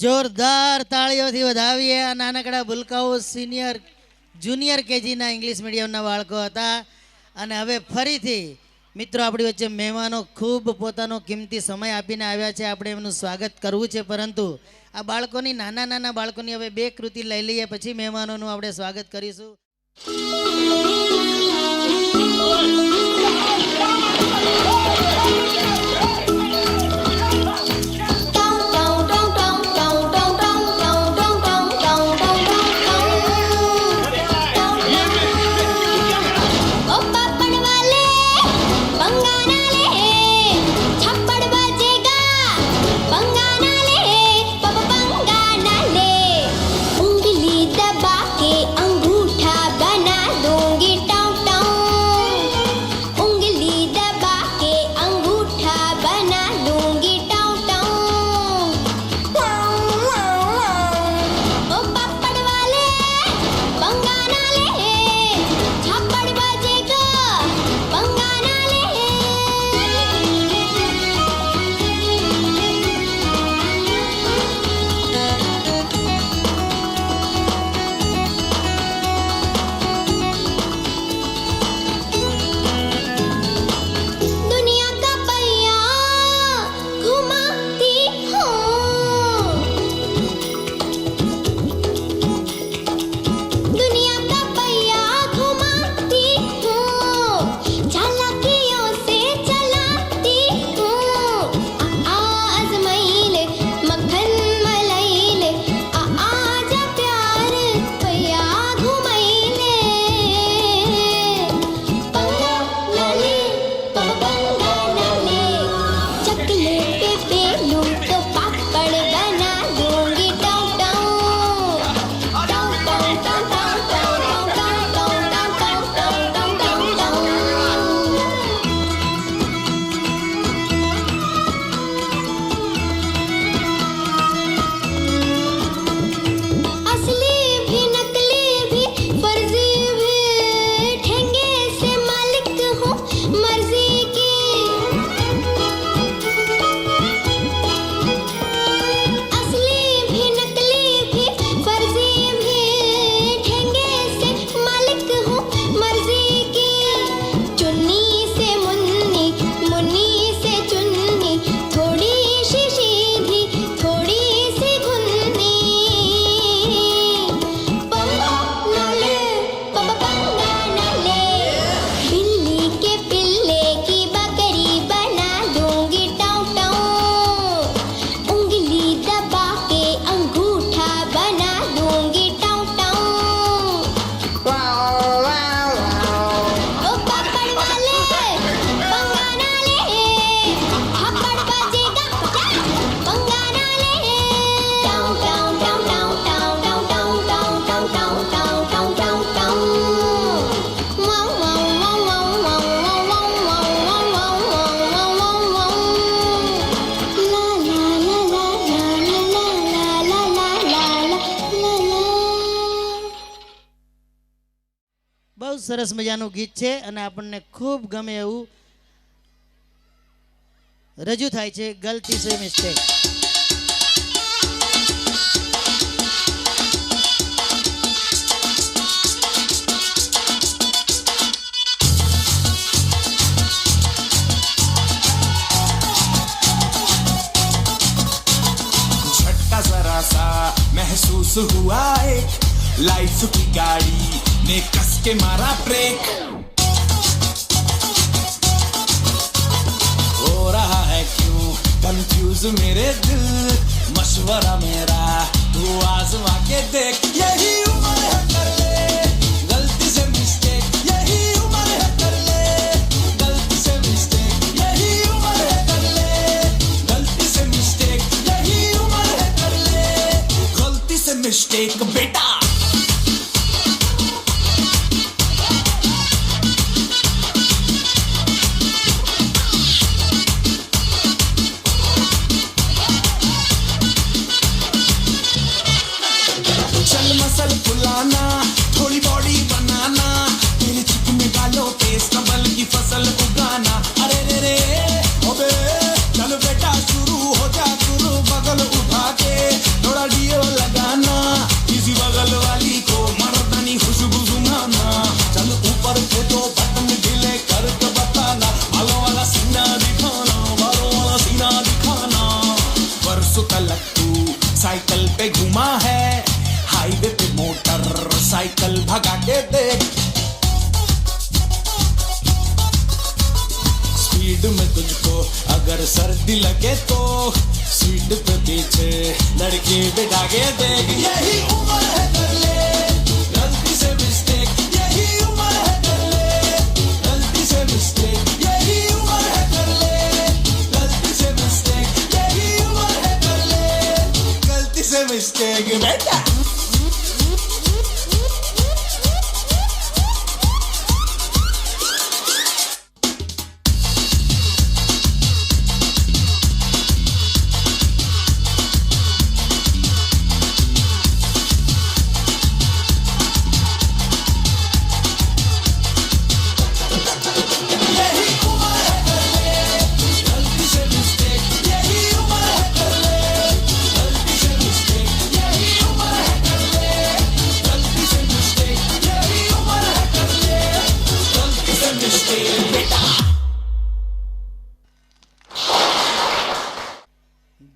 જોરદાર તાળીઓથી વધાવીએ આ નાનકડા ભૂલકાઓ સિનિયર જુનિયર કેજીના ઇંગ્લિશ મીડિયમના બાળકો હતા. અને હવે ફરીથી મિત્રો આપણી વચ્ચે મહેમાનો ખૂબ પોતાનો કિંમતી સમય આપીને આવ્યા છે. આપણે એમનું સ્વાગત કરવું છે, પરંતુ આ બાળકોની નાના બાળકોની હવે બે કૃતિ લઈ લઈએ, પછી મહેમાનોનું આપણે સ્વાગત કરીશું. બહુ સરસ મજાનું ગીત છે અને આપણને ખૂબ ગમે એવું રજૂ થાય છે. ગલતી સે મિસ્ટેક. झटका जरा सा महसूस हुआ एक लाइफ की गाड़ी ने कस के मारा ब्रेक. हो रहा है क्यों कंफ्यूज मेरे दिल, मशवरा मेरा तू आजमा के देख. यही उम्र है कर ले गलती से मिस्टेक, यही उम्र है कर ले गलती से मिस्टेक, यही उम्र है कर ले गलती से मिस्टेक, यही उम्र है कर ले गलती से मिस्टेक. बेटा चल स्पीड में तुझको अगर सर्दी लगे तो सीट पे पीछे लड़की बिठा के देख यही उम्र है कर ले गलती से मिस्टेक यही उम्र है कर ले गलती से मिस्टेक यही उम्र है कर ले गलती से मिस्टेक यही उम्र है कर ले गलती से मिस्टेक बेटा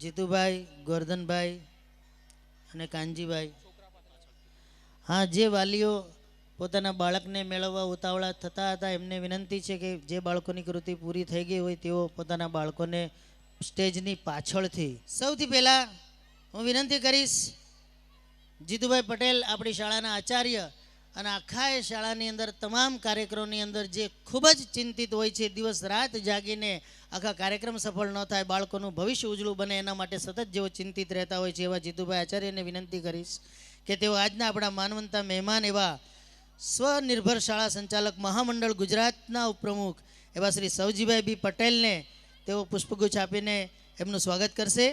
જીતુભાઈ, ગોરધનભાઈ અને કાનજીભાઈ, હા, જે વાલીઓ પોતાના બાળકને મેળવવા ઉતાવળા થતા હતા એમને વિનંતી છે કે જે બાળકોની કૃતિ પૂરી થઈ ગઈ હોય તેઓ પોતાના બાળકોને સ્ટેજની પાછળથી સૌથી પહેલાં હું વિનંતી કરીશ જીતુભાઈ પટેલ આપણી શાળાના આચાર્ય અને આખા એ શાળાની અંદર તમામ કાર્યક્રમોની અંદર જે ખૂબ જ ચિંતિત હોય છે, દિવસ રાત જાગીને આખા કાર્યક્રમ સફળ ન થાય, બાળકોનું ભવિષ્ય ઉજળું બને એના માટે સતત જેઓ ચિંતિત રહેતા હોય છે એવા જીતુભાઈ આચાર્યને વિનંતી કરીશ કે તેઓ આજના આપણા માનવંતા મહેમાન એવા સ્વનિર્ભર શાળા સંચાલક મહામંડળ ગુજરાતના ઉપપ્રમુખ એવા શ્રી સૌજીભાઈ બી પટેલને તેઓ પુષ્પગુચ્છ આપીને એમનું સ્વાગત કરશે.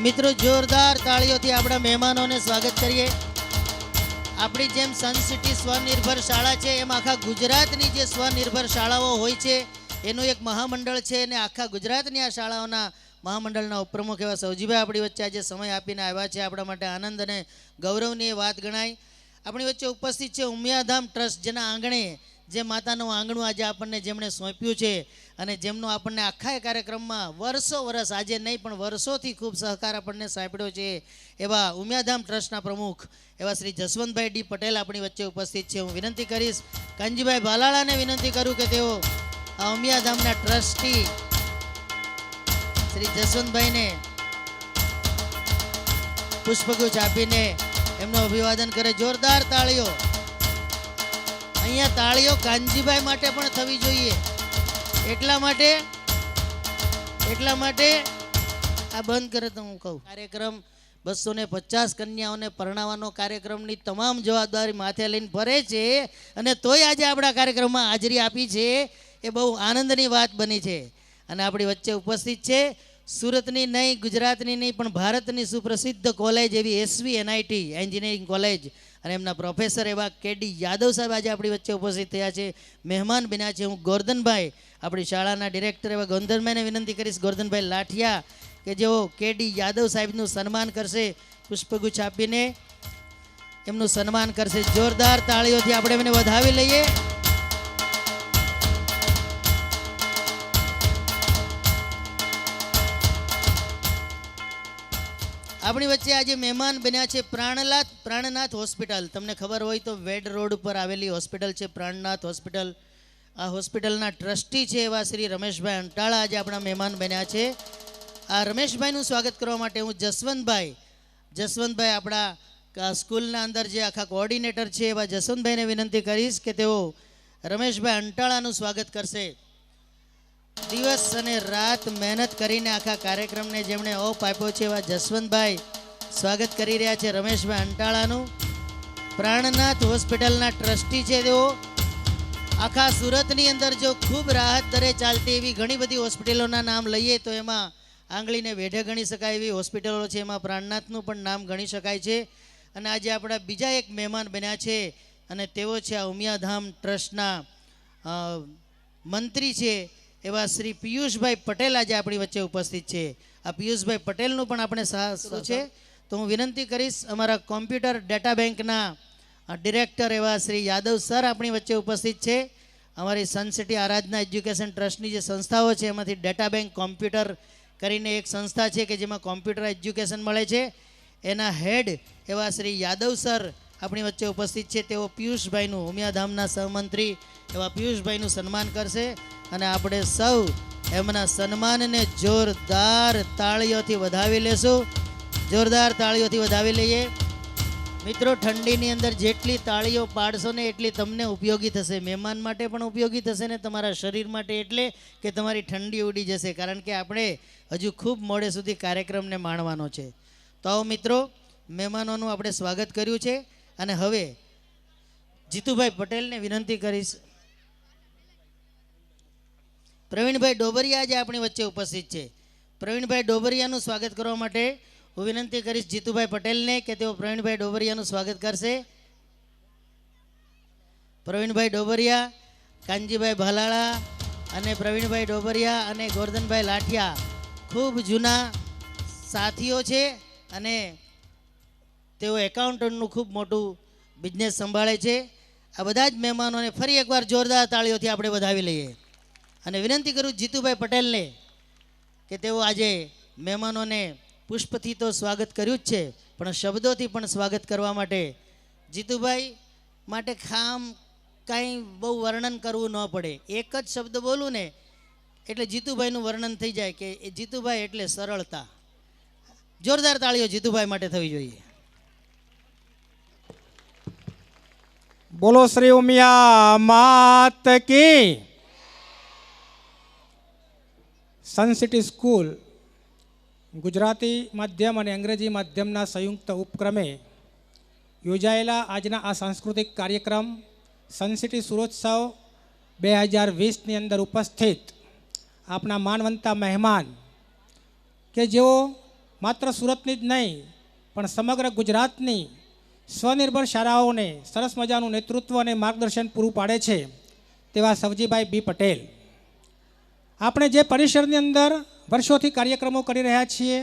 મિત્રો, જોરદાર તાળીઓથી આપણા મહેમાનોને સ્વાગત કરીએ. આપણી જેમ સન સિટી સ્વનિર્ભર શાળા છે એમ આખા ગુજરાતની જે સ્વનિર્ભર શાળાઓ હોય છે એનું એક મહામંડળ છે અને આખા ગુજરાતની આ શાળાઓના મહામંડળના ઉપપ્રમુખ એવા સૌજીભાઈ આપણી વચ્ચે આજે સમય આપીને આવ્યા છે. આપણા માટે આનંદ અને ગૌરવની વાત ગણાય. આપણી વચ્ચે ઉપસ્થિત છે ઉમિયાધામ ટ્રસ્ટ, જેના આંગણે જે માતાનું આંગણું આજે આપણને જેમણે સોંપ્યું છે અને જેમનો આપણને આખા એ કાર્યક્રમમાં વર્ષ આજે નહીં પણ વર્ષોથી ખૂબ સહકાર આપણને સાંપડ્યો છે એવા ઉમિયાધામ ટ્રસ્ટના પ્રમુખ એવા શ્રી જસવંતભાઈ ડી પટેલ આપણી વચ્ચે ઉપસ્થિત છે. હું વિનંતી કરીશ કાનજીભાઈ ભાલાળાને વિનંતી કરું કે તેઓ આ ઉમિયાધામના ટ્રસ્ટી શ્રી જસવંતભાઈને પુષ્પગુચ્છ આપીને એમનું અભિવાદન કરે. જોરદાર તાળીઓ. અહીંયા તાળીઓ કાનજીભાઈ માટે પણ થવી જોઈએ. એટલા માટે આ બંધ કરે તો હું કહું, કાર્યક્રમ 250 કન્યાઓને પરણાવવાનો કાર્યક્રમની તમામ જવાબદારી માથે લઈને ફરે છે અને તોય આજે આપણા કાર્યક્રમમાં હાજરી આપી છે એ બહુ આનંદની વાત બની છે. અને આપણી વચ્ચે ઉપસ્થિત છે સુરતની નહીં, ગુજરાતની નહીં પણ ભારતની સુપ્રસિદ્ધ કોલેજ એવી SVNIT એન્જિનિયરિંગ કોલેજ અને એમના પ્રોફેસર એવા કેડી યાદવ સાહેબ આજે આપણી વચ્ચે ઉપસ્થિત થયા છે, મહેમાન બન્યા છે. હું ગોરધનભાઈ આપણી શાળાના ડિરેક્ટર એવા ગોરધનભાઈને વિનંતી કરીશ, ગોરધનભાઈ લાઠિયા, કે જેઓ કેડી યાદવ સાહેબનું સન્માન કરશે, પુષ્પગુચ્છ આપીને એમનું સન્માન કરશે. જોરદાર તાળીઓથી આપણે એમને વધાવી લઈએ. આપણી વચ્ચે આજે મહેમાન બન્યા છે પ્રાણનાથ હોસ્પિટલ. તમને ખબર હોય તો વેડ રોડ ઉપર આવેલી હોસ્પિટલ છે પ્રાણનાથ હોસ્પિટલ. આ હોસ્પિટલના ટ્રસ્ટી છે એવા શ્રી રમેશભાઈ અંટાળા આજે આપણા મહેમાન બન્યા છે. આ રમેશભાઈનું સ્વાગત કરવા માટે હું જસવંતભાઈ આપણા સ્કૂલના અંદર જે આખા કોઓર્ડિનેટર છે એવા જસવંતભાઈને વિનંતી કરીશ કે તેઓ રમેશભાઈ અંટાળાનું સ્વાગત કરશે. દિવસ અને રાત મહેનત કરીને આખા કાર્યક્રમને જેમણે ઓપ આપ્યો છે એવા જસવંતભાઈ સ્વાગત કરી રહ્યા છે રમેશભાઈ અંટાળાનું. પ્રાણનાથ હોસ્પિટલના ટ્રસ્ટી છે તેઓ. આખા સુરતની અંદર જો ખૂબ રાહત દરે ચાલતી એવી ઘણી બધી હોસ્પિટલોના નામ લઈએ તો એમાં આંગળીને વેઢે ગણી શકાય એવી હોસ્પિટલો છે, એમાં પ્રાણનાથનું પણ નામ ગણી શકાય છે. અને આજે આપણા બીજા એક મહેમાન બન્યા છે અને તેઓ છે આ ઉમિયાધામ ટ્રસ્ટના મંત્રી છે એવા શ્રી પિયુષભાઈ પટેલ આજે આપણી વચ્ચે ઉપસ્થિત છે. આ પિયુષભાઈ પટેલનું પણ આપણે સાહસ છે. તો હું વિનંતી કરીશ અમારા કોમ્પ્યુટર ડેટા બેંકના ડિરેક્ટર એવા શ્રી યાદવ સર આપણી વચ્ચે ઉપસ્થિત છે. અમારી સન સિટી આરાધના એજ્યુકેશન ટ્રસ્ટની જે સંસ્થાઓ છે એમાંથી ડેટા બેંક કોમ્પ્યુટર કરીને એક સંસ્થા છે કે જેમાં કોમ્પ્યુટર એજ્યુકેશન મળે છે. એના હેડ એવા શ્રી યાદવ સર આપણી વચ્ચે ઉપસ્થિત છે. તેઓ પિયુષભાઈનું ઉમિયાધામના સહમંત્રી એવા પિયુષભાઈનું સન્માન કરશે અને આપણે સૌ એમના સન્માનને જોરદાર તાળીઓથી વધાવી લેશું. જોરદાર તાળીઓથી વધાવી લઈએ. મિત્રો, ઠંડીની અંદર જેટલી તાળીઓ પાડશો ને એટલી તમને ઉપયોગી થશે. મહેમાન માટે પણ ઉપયોગી થશે ને તમારા શરીર માટે, એટલે કે તમારી ઠંડી ઉડી જશે. કારણ કે આપણે હજુ ખૂબ મોડે સુધી કાર્યક્રમને માણવાનો છે. તો આવો મિત્રો, મહેમાનોનું આપણે સ્વાગત કર્યું છે અને હવે જીતુભાઈ પટેલને વિનંતી કરીશ. પ્રવીણભાઈ ડોબરિયા આજે આપણી વચ્ચે ઉપસ્થિત છે. પ્રવીણભાઈ ડોબરિયાનું સ્વાગત કરવા માટે હું વિનંતી કરીશ જીતુભાઈ પટેલને કે તેઓ પ્રવીણભાઈ ડોબરિયાનું સ્વાગત કરશે. પ્રવીણભાઈ ડોબરિયા, કાનજીભાઈ ભાલાળા અને પ્રવીણભાઈ ડોબરિયા અને ગોરધનભાઈ લાઠિયા ખૂબ જૂના સાથીઓ છે અને તેઓ એકાઉન્ટન્ટનું ખૂબ મોટું બિઝનેસ સંભાળે છે. આ બધા જ મહેમાનોને ફરી એકવાર જોરદાર તાળીઓથી આપણે વધાવી લઈએ અને વિનંતી કરું જીતુભાઈ પટેલને કે તેઓ આજે મહેમાનોને પુષ્પથી તો સ્વાગત કર્યું જ છે, પણ શબ્દોથી પણ સ્વાગત કરવા માટે જીતુભાઈ માટે કાંઈ બહુ વર્ણન કરવું ન પડે. એક જ શબ્દ બોલું ને એટલે જીતુભાઈનું વર્ણન થઈ જાય કે એ જીતુભાઈ એટલે સરળતા. જોરદાર તાળીઓ જીતુભાઈ માટે થવી જોઈએ. બોલો શ્રી ઉમિયા માત કી. સન સિટી સ્કૂલ ગુજરાતી માધ્યમ અને અંગ્રેજી માધ્યમના સંયુક્ત ઉપક્રમે યોજાયેલા આજના આ સાંસ્કૃતિક કાર્યક્રમ સન સિટી સુરોત્સવ 2020ની અંદર ઉપસ્થિત આપણા માનવંતા મહેમાન કે જેઓ માત્ર સુરતની જ નહીં પણ સમગ્ર ગુજરાતની સ્વનિર્ભર શાળાઓને સરસ મજાનું નેતૃત્વ અને માર્ગદર્શન પૂરું પાડે છે તેવા સવજીભાઈ બી પટેલ. આપણે જે પરિસરની અંદર વર્ષોથી કાર્યક્રમો કરી રહ્યા છીએ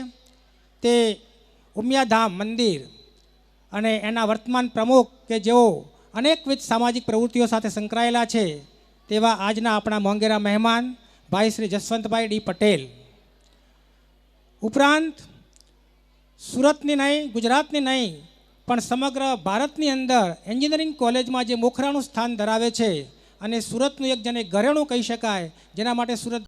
તે ઉમિયાધામ મંદિર અને એના વર્તમાન પ્રમુખ કે જેઓ અનેકવિધ સામાજિક પ્રવૃત્તિઓ સાથે સંકળાયેલા છે તેવા આજના આપણા મોંઘેરા મહેમાન ભાઈ શ્રી જસવંતભાઈ ડી પટેલ. ઉપરાંત સુરતની નહીં, ગુજરાતની નહીં પણ સમગ્ર ભારતની અંદર એન્જિનિયરિંગ કોલેજમાં જે મોખરાનું સ્થાન ધરાવે છે અને સુરતનું એક જેને ઘરેણું કહી શકાય, જેના માટે સુરત